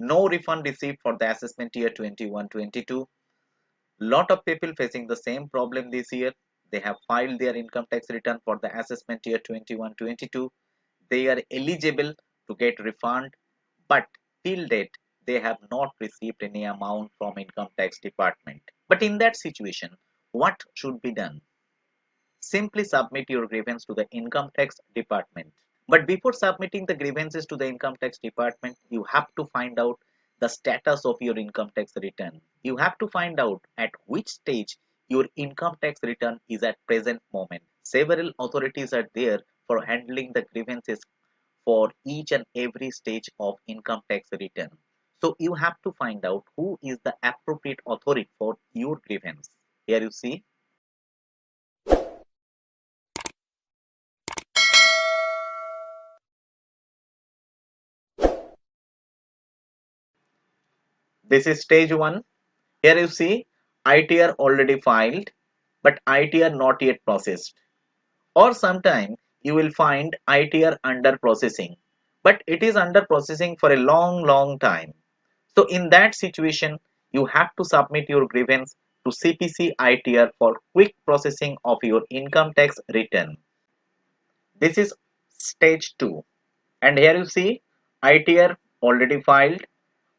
No refund received for the assessment year 21-22. Lot of people facing the same problem this year. They have filed their income tax return for the assessment year 21-22. They are eligible to get refund, but till date they have not received any amount from income tax department. But in that situation, what should be done? Simply submit your grievance to the income tax department. But before submitting the grievances to the income tax department, you have to find out the status of your income tax return. You have to find out at which stage your income tax return is at present moment. Several authorities are there for handling the grievances for each and every stage of income tax return. So you have to find out who is the appropriate authority for your grievance. Here you see, this is stage 1. Here you see ITR already filed, but ITR not yet processed. Or sometime you will find ITR under processing, but it is under processing for a long time. So in that situation, you have to submit your grievance to CPC ITR for quick processing of your income tax return. This is stage 2. And here you see ITR already filed,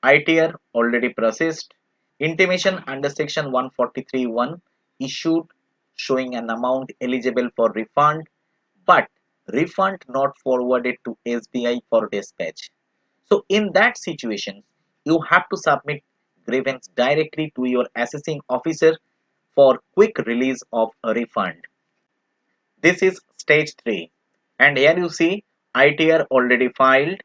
ITR already processed, intimation under section 143(1) issued showing an amount eligible for refund, but refund not forwarded to SBI for dispatch. So in that situation, you have to submit grievance directly to your assessing officer for quick release of a refund. This is stage 3. And here you see ITR already filed,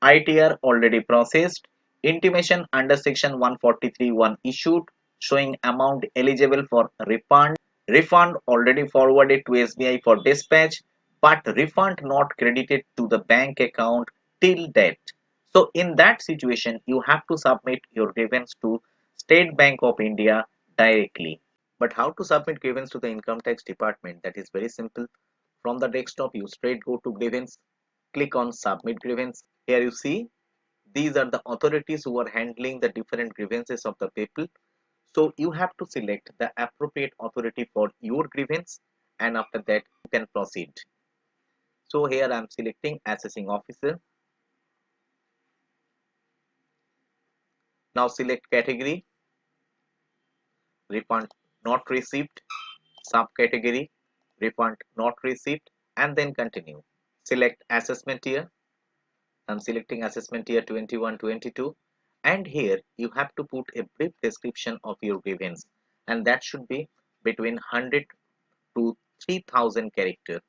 ITR already processed, intimation under section 143(1) issued showing amount eligible for refund, refund already forwarded to SBI for dispatch, but refund not credited to the bank account till date. So in that situation, you have to submit your grievance to State Bank of India directly. But how to submit grievance to the income tax department? That is very simple. From the desktop, you straight go to grievance, click on submit grievance. Here you see these are the authorities who are handling the different grievances of the people. So you have to select the appropriate authority for your grievance, and after that you can proceed. So here I am selecting assessing officer. Now select category, refund not received, subcategory, refund not received, and then continue. Select assessment year. I'm selecting assessment year 21-22, and here you have to put a brief description of your grievance, and that should be between 100 to 3000 character.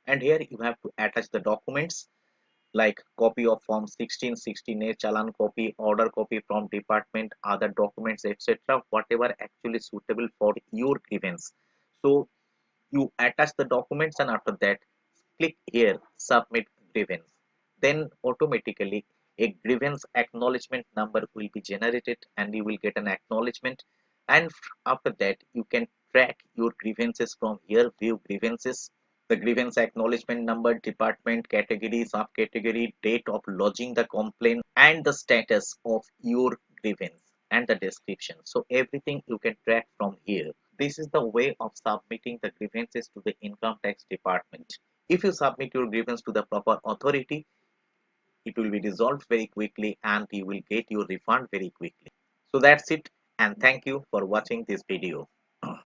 And here you have to attach the documents like copy of form 1616A, challan copy, order copy from department, other documents, etc., whatever actually suitable for your grievance. So you attach the documents, and after that click here submit grievance. Then automatically a grievance acknowledgement number will be generated and you will get an acknowledgement, and after that you can track your grievances from here, view grievances, the grievance acknowledgement number, department, category, subcategory, date of lodging the complaint, and the status of your grievance and the description. So everything you can track from here. This is the way of submitting the grievances to the income tax department. If you submit your grievance to the proper authority, it will be resolved very quickly and you will get your refund very quickly. So that's it, and thank you for watching this video.